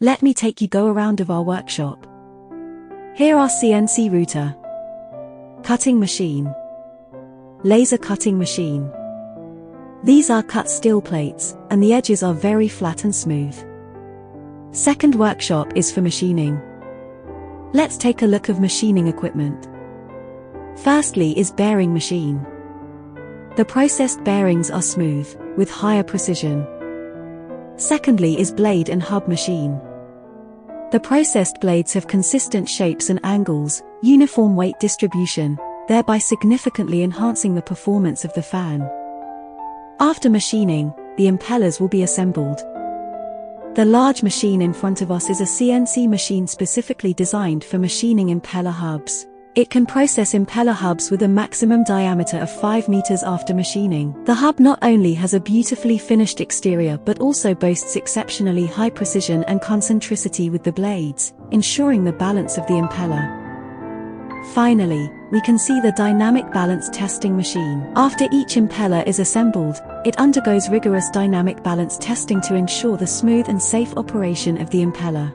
Let me take you go around of our workshop. Here are CNC router, cutting machine, laser cutting machine. These are cut steel plates, and the edges are very flat and smooth. Second workshop is for machining. Let's take a look of machining equipment. Firstly is bearing machine. The processed bearings are smooth, with higher precision. Secondly is blade and hub machine. The processed blades have consistent shapes and angles, uniform weight distribution, thereby significantly enhancing the performance of the fan. After machining, the impellers will be assembled. The large machine in front of us is a CNC machine specifically designed for machining impeller hubs. It can process impeller hubs with a maximum diameter of 5 meters after machining. The hub not only has a beautifully finished exterior but also boasts exceptionally high precision and concentricity with the blades, ensuring the balance of the impeller. Finally, we can see the dynamic balance testing machine. After each impeller is assembled, it undergoes rigorous dynamic balance testing to ensure the smooth and safe operation of the impeller.